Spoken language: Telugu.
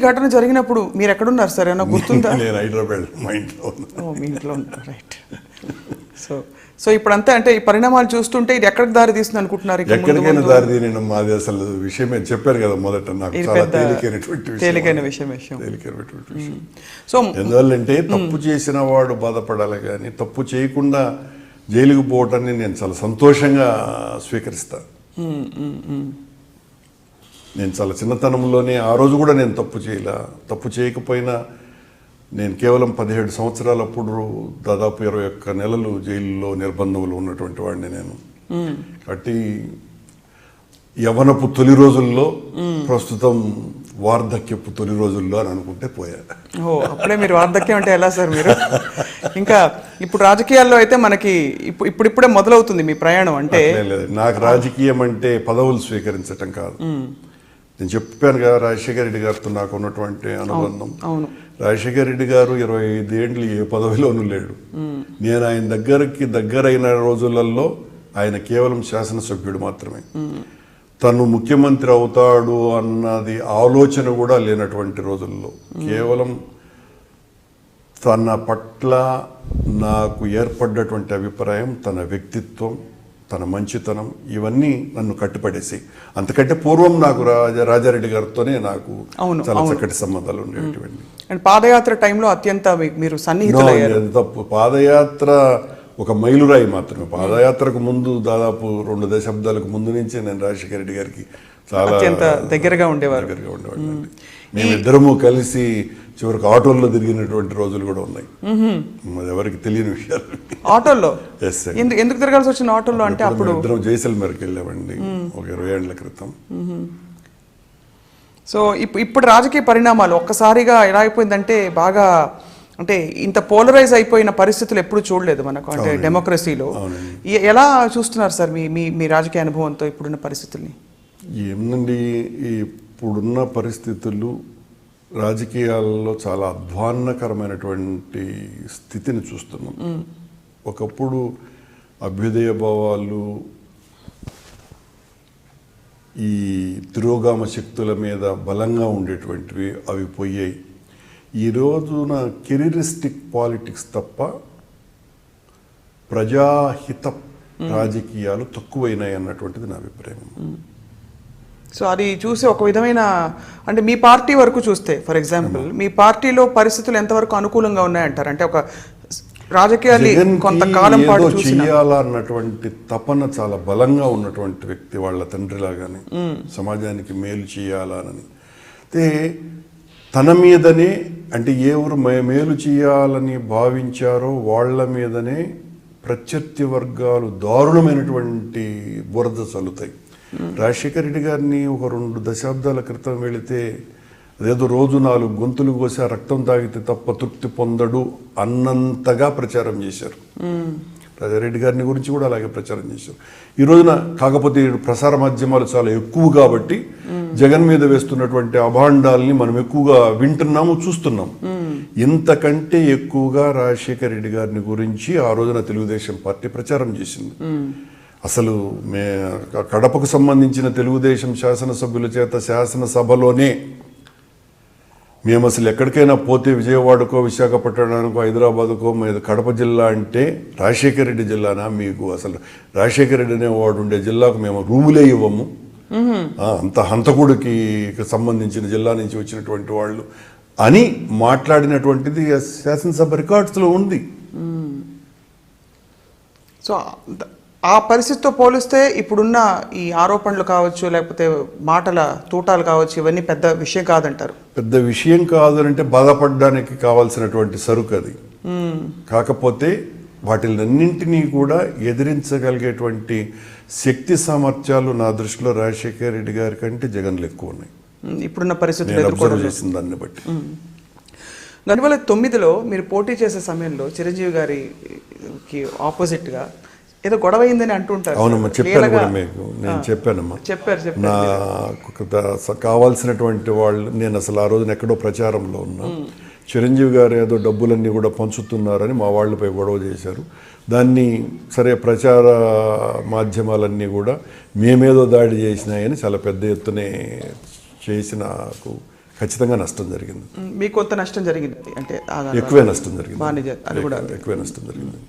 ఘటన జరిగినప్పుడు మీరు ఎక్కడున్నారు సార్? ఏమైనా గుర్తుందా? నేను హైదరాబాద్, మా ఇంట్లో. మీ ఇంట్లో ఉన్నారు, రైట్. సో ఇప్పుడంతా అంటే ఈ పరిణామాలు చూస్తుంటే ఇది ఎక్కడికి దారి తీస్తుంది అనుకుంటున్నారు? ఎక్కడికైనా దారి తీయడం మాది అసలు విషయమే చెప్పారు కదా మొదట, నాకు చాలా తేలికైన విషయం. సో ఎందువల్లంటే తప్పు చేసిన వాడు బాధపడాలి కానీ తప్పు చేయకుండా జైలుకు పోవటాన్ని నేను చాలా సంతోషంగా స్వీకరిస్తాను. నేను చాలా చిన్నతనంలోనే ఆ రోజు కూడా నేను తప్పు చేయకపోయినా నేను కేవలం 17 సంవత్సరాలప్పుడు దాదాపు 21 నెలలు జైల్లో నిర్బంధంలో ఉన్నటువంటి వాడిని నేను. కాబట్టి యవ్వనపు తొలి రోజుల్లో, ప్రస్తుతం వార్ధక్యపు తొలి రోజుల్లో అని అనుకుంటే పోయా. అప్పుడే మీరు వార్ధక్యం అంటే ఎలా సార్ మీరు? ఇంకా ఇప్పుడు రాజకీయాల్లో అయితే మనకి ఇప్పుడిప్పుడే మొదలవుతుంది మీ ప్రయాణం. అంటే నాకు రాజకీయం అంటే పదవులు స్వీకరించటం కాదు. నేను చెప్పాను కదా రాజశేఖర రెడ్డి గారితో నాకు ఉన్నటువంటి అనుబంధం. రాజశేఖర రెడ్డి గారు 25 ఏళ్ళు ఏ పదవిలోనూ లేడు. నేను ఆయన దగ్గరైన రోజులలో ఆయన కేవలం శాసనసభ్యుడు మాత్రమే. తను ముఖ్యమంత్రి అవుతాడు అన్నది ఆలోచన కూడా లేనటువంటి రోజుల్లో కేవలం తన పట్ల నాకు ఏర్పడ్డటువంటి అభిప్రాయం, తన వ్యక్తిత్వం, తన మంచితనం, ఇవన్నీ నన్ను కట్టుపడేసి. అంతకంటే పూర్వం నాకు రాజారెడ్డి గారితోనే నాకు చాలా చక్కటి సంబంధాలు ఉండేటువంటి. పాదయాత్ర టైంలో అత్యంత మీరు సన్నిహితులయ్యారు. తప్పు, పాదయాత్ర ఒక మైలురాయి మాత్రమే. పాదయాత్రకు ముందు దాదాపు 2 దశాబ్దాలకు ముందు నుంచి నేను రాజశేఖర రెడ్డి గారికి చాలా దగ్గరగా ఉండేవాడు. మేమిద్దరము కలిసి చివరికి ఆటోల్లో తిరిగినటువంటి రోజులు కూడా ఉన్నాయి. ఎవరికి తెలియని విషయాలు. ఆటోల్లో ఎందుకు తిరగాల్సి వచ్చిన ఆటోల్లో అంటే? అప్పుడు ఇద్దరం జైసల్మేర్కి వెళ్ళామండి ఒక 20 ఏళ్ల క్రితం. సో ఇప్పుడు రాజకీయ పరిణామాలు ఒక్కసారిగా ఎలా అయిపోయిందంటే, బాగా అంటే ఇంత పోలరైజ్ అయిపోయిన పరిస్థితులు ఎప్పుడు చూడలేదు మనకు, అంటే డెమోక్రసీలో. ఎలా చూస్తున్నారు సార్ మీ రాజకీయ అనుభవంతో ఇప్పుడున్న పరిస్థితుల్ని? ఏమండి, ఇప్పుడున్న పరిస్థితులు రాజకీయాల్లో చాలా అధ్వాన్నకరమైనటువంటి స్థితిని చూస్తున్నాం. ఒకప్పుడు అభ్యుదయ భావాలు, ఈ తిరోగామ శక్తుల మీద బలంగా ఉండేటువంటివి అవి పోయాయి. ఈ రోజున కెరీరిస్టిక్ పాలిటిక్స్ తప్ప ప్రజాహిత రాజకీయాలు తక్కువైనాయి అన్నటువంటిది నా అభిప్రాయం. సో అది చూసి ఒక విధమైన, అంటే మీ పార్టీ వరకు చూస్తే, ఫర్ ఎగ్జాంపుల్ మీ పార్టీలో పరిస్థితులు ఎంతవరకు అనుకూలంగా ఉన్నాయంటారు? అంటే ఒక రాజకీయాలు కొంతకాలం పాటు చేయాలన్నటువంటి తపన చాలా బలంగా ఉన్నటువంటి వ్యక్తి, వాళ్ళ తండ్రిలాగానే సమాజానికి మేలు చేయాలని. అయితే తన మీదనే, అంటే ఎవరు మేలు చేయాలని భావించారో వాళ్ళ మీదనే ప్రత్యర్థి వర్గాలు దారుణమైనటువంటి బురద చల్లుతాయి. రాజశేఖర రెడ్డి గారిని ఒక 2 దశాబ్దాల క్రితం వెళితే అదేదో రోజు 4 గొంతులు కోసి రక్తం తాగితే తప్ప తృప్తి పొందడు అన్నంతగా ప్రచారం చేశారు. రాజారెడ్డి గారిని గురించి కూడా అలాగే ప్రచారం చేశారు. ఈ రోజున కాకపోతే ప్రసార మాధ్యమాలు చాలా ఎక్కువ కాబట్టి జగన్ మీద వేస్తున్నటువంటి అభాండాల్ని మనం ఎక్కువగా వింటున్నాము, చూస్తున్నాం. ఇంతకంటే ఎక్కువగా రాజశేఖర రెడ్డి గారిని గురించి ఆ రోజున తెలుగుదేశం పార్టీ ప్రచారం చేసింది. అసలు కడపకు సంబంధించిన తెలుగుదేశం శాసనసభ్యుల చేత శాసనసభలోనే మేము అసలు ఎక్కడికైనా పోతే విజయవాడకో, విశాఖపట్నానికో, హైదరాబాద్కో, కడప జిల్లా అంటే రాజశేఖర రెడ్డి జిల్లానా మీకు? అసలు రాజశేఖర రెడ్డి అనేవాడు ఉండే జిల్లాకు మేము రూములే ఇవ్వము, అంత హంతకుడికి సంబంధించిన జిల్లా నుంచి వచ్చినటువంటి వాళ్ళు అని మాట్లాడినటువంటిది శాసనసభ రికార్డ్స్లో ఉంది. సో ఆ పరిస్థితితో పోలిస్తే ఇప్పుడున్న ఈ ఆరోపణలు కావచ్చు, లేకపోతే మాటల తూటాలు కావచ్చు, ఇవన్నీ పెద్ద విషయం కాదంటారు? పెద్ద విషయం కాదు అంటే బాధపడడానికి కావాల్సినటువంటి సరుకు అది. కాకపోతే వాటిలన్నింటినీ కూడా ఎదిరించగలిగేటువంటి శక్తి సామర్థ్యాలు నా దృష్టిలో రాజశేఖర రెడ్డి గారి కంటే జగన్లు ఎక్కువ ఉన్నాయి ఇప్పుడున్న పరిస్థితులు చేసిన దాన్ని బట్టి. 2009లో మీరు పోటీ చేసే సమయంలో చిరంజీవి గారికి ఆపోజిట్గా ఏదో గొడవ అయిందని అంటుంటారు. అవునమ్మా, చెప్పాను కూడా మీకు, నేను చెప్పానమ్మా. చెప్పారు నాకు కావాల్సినటువంటి వాళ్ళు, నేను అసలు ఆ రోజున ఎక్కడో ప్రచారంలో ఉన్నా, చిరంజీవి గారు ఏదో డబ్బులన్నీ కూడా పంచుతున్నారని మా వాళ్ళపై గొడవ చేశారు. దాన్ని సరే ప్రచార మాధ్యమాలన్నీ కూడా మేమేదో దాడి చేసినాయని చాలా పెద్ద ఎత్తునే చేసి నాకు ఖచ్చితంగా నష్టం జరిగింది. మీకు కొంత నష్టం జరిగింది అంటే ఎక్కువే నష్టం జరిగింది. అది కూడా ఎక్కువే నష్టం జరిగింది.